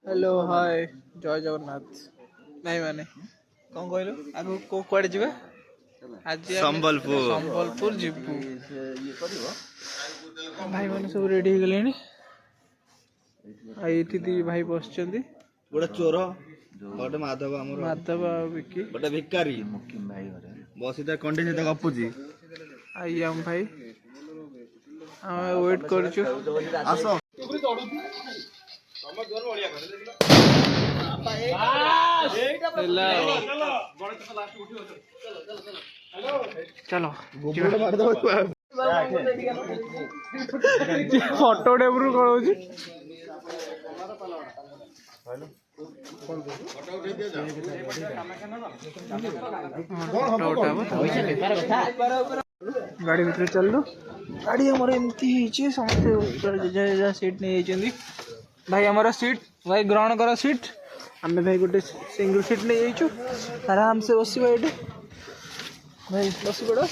Hello hi जय जगन्नाथ भाई माने कौन कहलु आगु को कुआडे जिबा आज संबलपुर जिबू भाई माने सब रेडी हो गलेनी आ एथि दी भाई बसचंदी गोटे चोर गोटे माधव माधव विकी गोटे भिकारी बसीटा कंडी सहित गपुची आई हम भाई हम वेट करछु आस चलो फोटो टेबरू कौन गाड़ी भीतर चल गाड़ी हमारे एमती समस्त सीट नहीं भाई हमारा सीट भाई ग्रहण कर सीट आम भाई गोटे सिंगल सीट नहीं जाइचु आराम से बस ये भाई बस पड़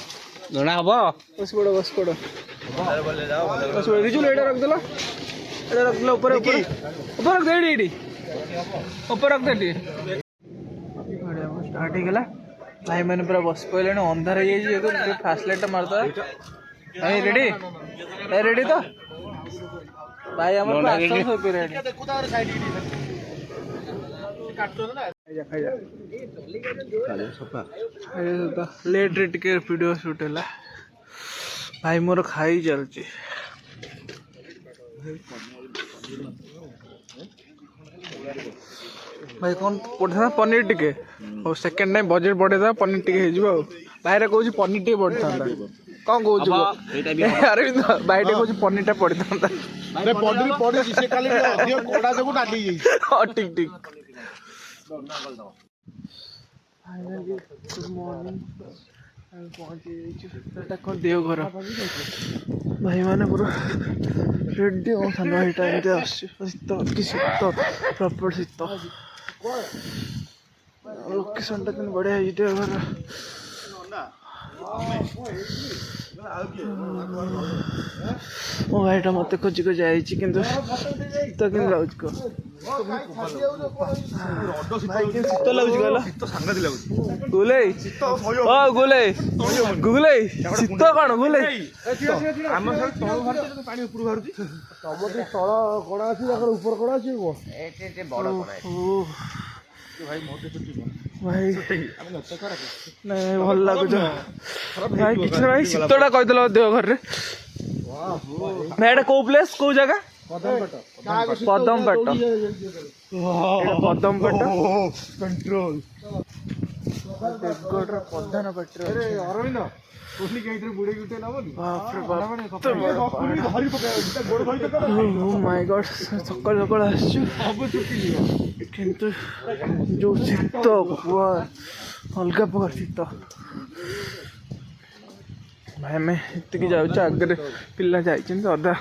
जना हम बस पड़ बस पड़ बस पड़ रिजुल एटा रख देला एटा रख देला ऊपर ऊपर ऊपर रख दे एडी ऊपर रख दे गाड़ी हम स्टार्ट हो गला भाई मैंने पूरा बस पड़े अंधार हो जाए फास्ट लाइट मारता भाई रेडी रेडी तो भाई हमर आसन हो पे रेडी लेट रेट के वीडियो शूट है भाई मोर खाई चलची भाई कौन पढ़ा पनीर टिके और सेकंड टाइम बजेट बढ़े था पनीर टिके हो भाई कहूँ पनीर टे बढ़ था कौन कहूँ अरे भाई टे कहूँ पनीर टा पड़ था ठीक ठीक गुड मॉर्निंग पहुँची देवघर भाई मैंने पूरा रेडी और सान भाई टाइम शीत कि शीत प्रॉपर शीत लोकेशन टा बढ़िया है देवघर मो भाईटा मत खोजिक जाए कि शीत कि लगुच कह शीत लगुच गुले गुले गुले शीत कौन गुले भाई नहीं भल लगुच भाई कि भाई शीतटा कहीदेल देवघर रे भाई कौ प्लेस कौ जगह पदमपाट पदमपाट कंट्रोल देवगढ़ प्रधान पाटर माय गॉड सकाल सकाल किंतु जो शीत अलग प्रकार शीत भाई आम ये जाऊँ आगे पिला जाइए अधा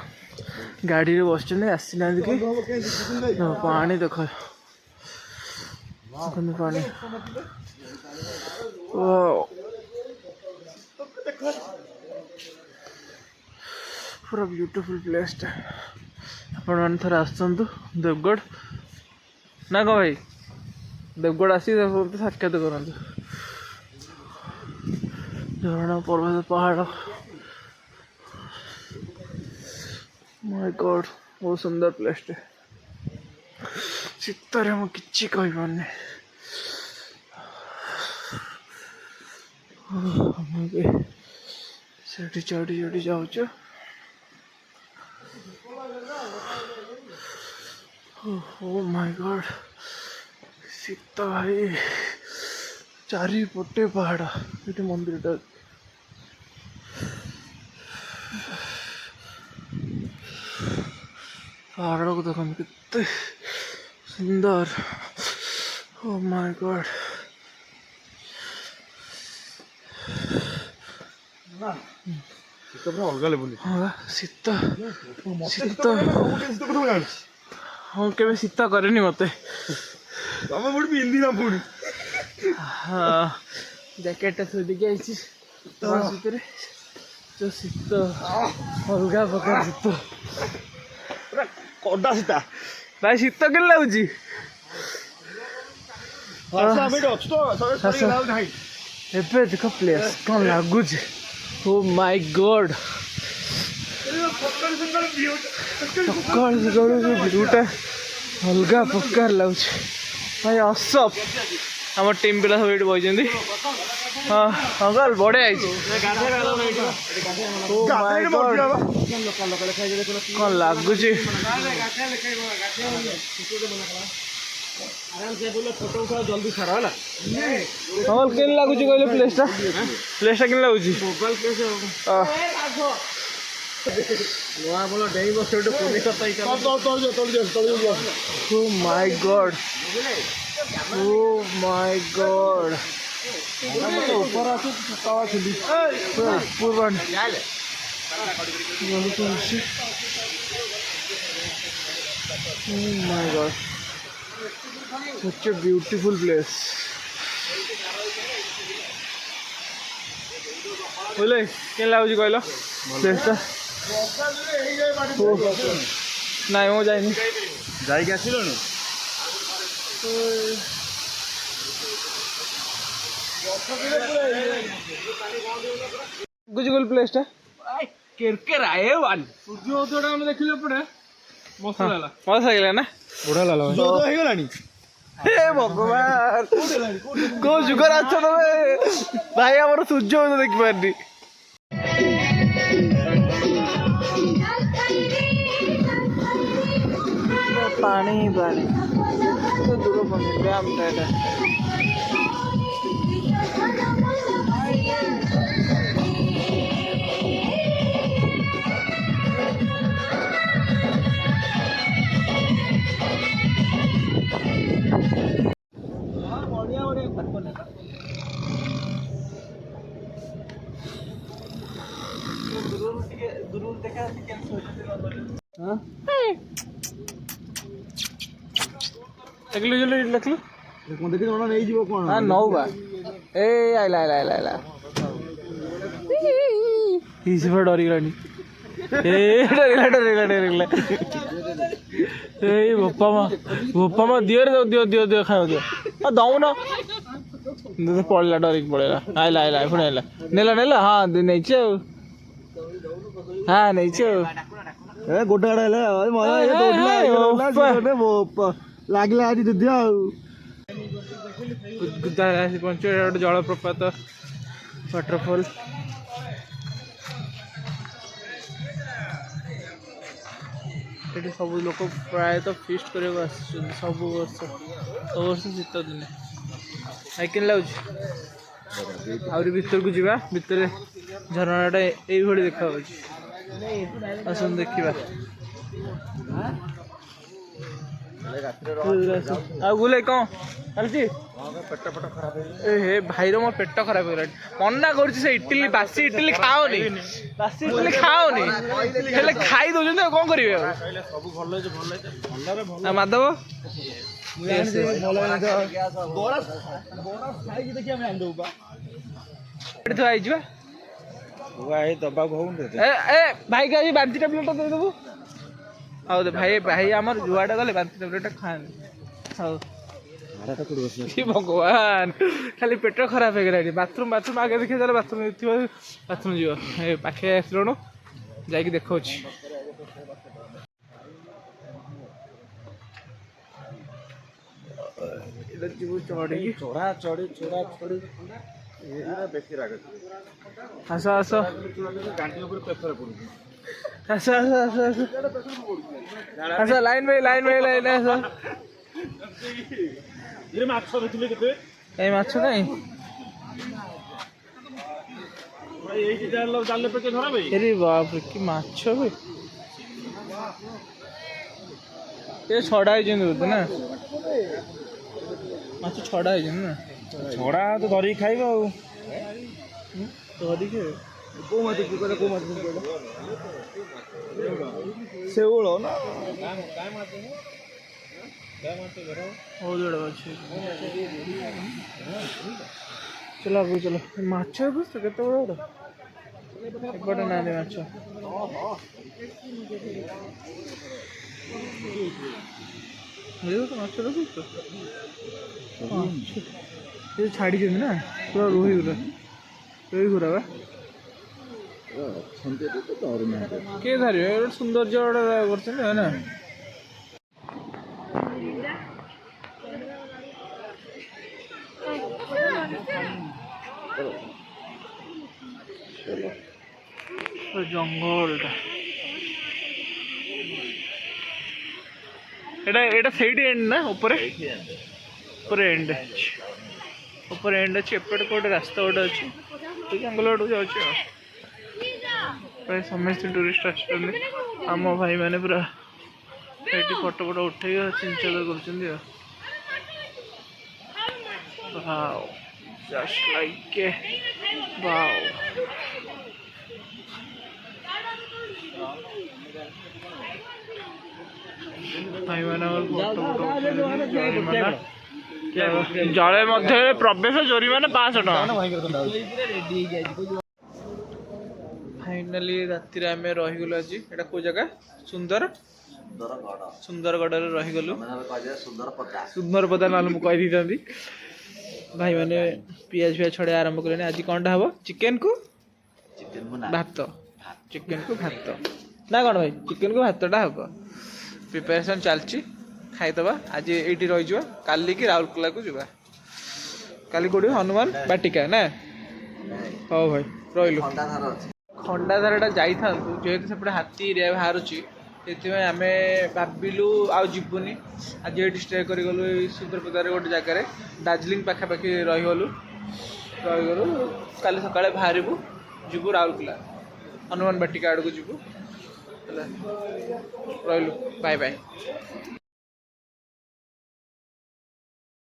गाड़ी बस आसी ना कि पानी देख पानी पूरा ब्यूटीफुल प्लेस आपण थोड़े आसतु देवगढ़ ना कह भाई देवगढ़ आसी साक्षात करूँ झरणा पर्वत पहाड़ माय गॉड बहुत सुंदर प्लेस शीतर मुझे कही पारनी चढ़ी चढ़ी जाऊँ ओ माय गॉड शीत भाई चारिपटे पहाड़ ये मंदिर पहाड़ को देखो कितने सुंदर ओ माय गॉड शीत शीत हाँ के शीत करे मत हाँ जैकेट थोड़ी आई जो शीत अलग प्रकार शीत कड़ा सीता ଭାଇ ଶୀତ କେମିତି ଲାଗୁଛି? ଏବେ ଦେଖ ପ୍ଲେସ୍ କ'ଣ ଲାଗୁଛି। ଓ ମାଇ ଗଡ୍ ସକାଳୁ ସକାଳୁ ଯୋଉ ଭିୟୁଟା ଅଲଗା ପ୍ରକାର ଲାଗୁଛି ଭାଇ। ଅସଫ ଆମ ଟିମ୍ ପିଲା ସବୁ ଏଇଠି ବଇଛନ୍ତି। ହଁ ଅଙ୍କଲ ବଢ଼ିଆ ହେଇଛି। କ'ଣ ଲାଗୁଛି? ଅଙ୍କଲ କେମିତି ଲାଗୁଛି କହିଲେ ପ୍ଲେସ୍ଟା? ପ୍ଲେସ୍ଟା କେମିତି ଲାଗୁଛି? Oh my god. Oh my god. Oh my god. Such a beautiful place. बोले क्या लाଗୁଛି କହିଲ ପ୍ଲେସ୍ଟା? ନାଇଁ ମୁଁ ଯାଇନି। ଯାଇକି ଆସିଲଣି? ଗୁଜି ଗୋଲ ପ୍ଲେସ୍ଟା କେରକେରା ଏ ୱାନ୍ ସୂର୍ଯ୍ୟ ଉଦୟଟା ଆମେ ଦେଖିଲେ ଏପଟେ ମସ୍ତ ଲାଗିଲା। ମସ୍ତ ଲାଗିଲା ନା? ବଢ଼ିଆ ଲାଗିଲା। ଉଦୟ ହେଇଗଲାଣି? ହେ ଭଗବାନ କୋଉ ଯୁଗରେ ଅଛ ତମେ ଭାଇ? ଆମର ସୂର୍ଯ୍ୟ ଉଦୟ ଦେଖିପାରନି। ପାଣି ପାଣି ଦୂର ଡ୍ୟାମ୍ଟା ଏଇଟା। ଦେଖିଲୁ ଦେଖିଲୁ ଦେଖି କଣ ନେଇଯିବ କଣ? ହଁ ନଉ ବା ଏ ଆଇଲା ଆଇଲା ଆଇଲା ଆଇଲା ହିସିବା ଡରିଗଲାଣି। ଏ ଡରିଗଲା ଡରିଗଲା ଡରିଗଲା। ଏଇ ବୋପା ମା ଦିଅରେ ଦିଅ ଦିଅ ଦିଅ ଖାଇବା ଦିଅ ଆଉ ଦଉନ। ପଳେଇଲା ଡରିକି ପଳେଇଲା। ଆଇଲା ଆଇଲା ପୁଣି ଆଇଲା ନେଲା ନେଲା। ହଁ ନେଇଛି ଆଉ। ହଁ ନେଇଛି ଆଉ। ଗୋଟେ ଆଡେ ହେଲେ ଲାଗିଲା ଆଜି ଯୁଦ୍ଧ ଆଉ। ପହଞ୍ଚ ଗୋଟେ ଜଳପ୍ରପାତ ୱାଟରଫଲ୍। ଏଠି ସବୁ ଲୋକ ପ୍ରାୟତଃ ଫିଷ୍ଟ କରିବାକୁ ଆସୁଛନ୍ତି ସବୁ ବର୍ଷ ଶୀତ ଦିନେ। କେମିତି ଲାଗୁଛି? ଆହୁରି ଭିତରକୁ ଯିବା। ଭିତରେ ଝରଣାଟା ଏଇଭଳି ଦେଖାଯାଉଛି। ଆସନ୍ତୁ ଦେଖିବା। ଆଉ ଗୁଲେ କ'ଣ ଚାଲିଛି? ଏ ହେ ଭାଇର ମୋ ପେଟ ଖରାପ ହେଇଗଲାଣି। ମନା କରୁଛି ସେ ଇଟିଲି ବାସି ଇଟିଲି ଖାଅନି, ବାସି ଇଟିଲି ଖାଅନି, ହେଲେ ଖାଇ ଦଉଛନ୍ତି ଆଉ କ'ଣ କରିବେ? ଆଉ ମାଧବ ହେଇଯିବା ଭାଇକି ଆଜି ବାନ୍ତି ଟାବଲେଟ୍ ଦେଇଦେବୁ। ହଉ ଭାଇ ଭାଇ ଆମର ଯୁଆଡ଼େ ଗଲେ ବାନ୍ତି ଟାବଲେଟ୍ ଖାଆନି। ହଉ ଭଗବାନ ଖାଲି ପେଟ ଖରାପ ହେଇଗଲାଣି। ବାଥରୁମ୍ ଆଗେ ଦେଖିବା ତାହେଲେ ବାଥରୁମ୍ ଥିବ ବାଥରୁମ୍ ଯିବ। ଏ ପାଖେ ଆସିଲୁଣୁ ଯାଇକି ଦେଖାଉଛି। ଯିବୁ ଚଢ଼ିକି ଚଢ଼ା ଚଢ଼ି ଆସ ଆସ ଆସ ଆସ ଆସ ଆସ ଲାଇନ୍ ଭାଇ ଲାଇନ୍ ଭାଇ ଲାଇନ୍ ଆସ। ମାଛ ଦେଖିଲେ କେତେ? କାଇଁ ମାଛ କାଇଁ? ବାପରେ କି ମାଛ ବେ! ଏ ଛଡ଼ା ହେଇଛନ୍ତି ବୋଧେ ନା? ମାଛ ଛଡ଼ା ହେଇଛନ୍ତି ନା? ଛଡ଼ା ତ ଧରିକି ଖାଇବ ଆଉ। ଧରିକି କୋଉ ମାଛ କହିଲେ? କୋଉ ମାଛ ଶେଉଳ ନା? ବହୁତ ବଡ଼ ମାଛ। ଚଲ ଆଗକୁ ଚଲ। ମାଛ ବୁଝୁଛ କେତେ ବଡ଼ ବଡ଼? ଏପଟେ ନାହାନ୍ତି ମାଛ। ମାଛ ଦେଖୁଛୁ ସେ ଛାଡ଼ିଛନ୍ତି ନା ପୁରା ରୋହି ଗୁରା ବା କିଏ ଧରିବେ ଗୋଟେ ସୌନ୍ଦର୍ଯ୍ୟ ଗୋଟେ କରୁଛନ୍ତି ନା ଜଙ୍ଗଲଟା এটা ସେଇଠି ଏଣ୍ଡ ନା ଉପରେ ଏଣ୍ଡ ଅଛି ଏପଟେ ଗୋଟେ ରାସ୍ତା ଗୋଟେ ଅଛି ଜଙ୍ଗଲ ଆଡ଼କୁ ଯାଉଛି ଆଉ ପ୍ରାୟ ସମସ୍ତେ ଟୁରିଷ୍ଟ ଆସୁଛନ୍ତି ଆମ ଭାଇମାନେ ପୁରା ସେଇଠି ଫଟୋ ଉଠେଇକି ଚିନ୍ତା କରୁଛନ୍ତି ଆଉ wow just like a wow ଜଳେ ମଧ୍ୟରେ ପ୍ରବେଶ ଜୋରିମାନା 500 ଟଙ୍କା। ଫାଇନାଲି ରାତିରେ ଆମେ ରହିଗଲୁ ଆଜି ଏଇଟା କୋଉ ଜାଗା ସୁନ୍ଦରଗଡ଼ରେ ରହିଗଲୁ ସୁନ୍ଦରପଦା ନହେଲେ ମୁଁ କହିଦେଇଥାନ୍ତି ଭାଇମାନେ ପିଆଜ ଛଡ଼େଇ ଆରମ୍ଭ କଲେଣି ଆଜି କଣଟା ହବ ଚିକେନକୁ ଭାତ ନା କ'ଣ ଭାଇ ଚିକେନକୁ ଭାତଟା ହବ ପ୍ରିପାରେସନ୍ ଚାଲିଛି ଖାଇଦେବା ଆଜି ଏଇଠି ରହିଯିବା କାଲିକି ରାଉରକେଲାକୁ ଯିବା କାଲି କୋଉଠି ହନୁମାନ ବାଟିକା ନା ହଉ ଭାଇ ରହିଲୁ ଖଣ୍ଡାଧାରଟା ଯାଇଥାନ୍ତୁ ଯେହେତୁ ସେପଟେ ହାତୀ ଏରିଆ ବାହାରୁଛି ସେଥିପାଇଁ ଆମେ ଭାବିଲୁ ଆଉ ଯିବୁନି ଆଜି ଏଇଠି ଷ୍ଟେ କରିଗଲୁ ଏଇ ସୁନ୍ଦରପଦାରେ ଗୋଟେ ଜାଗାରେ ଦାର୍ଜିଲିଂ ପାଖାପାଖି ରହିଗଲୁ କାଲି ସକାଳେ ବାହାରିବୁ ଯିବୁ ରାଉରକେଲା ହନୁମାନ ବାଟିକା ଆଡ଼କୁ ଯିବୁ ହେଲା ରହିଲୁ ବାଏ ବାଏ।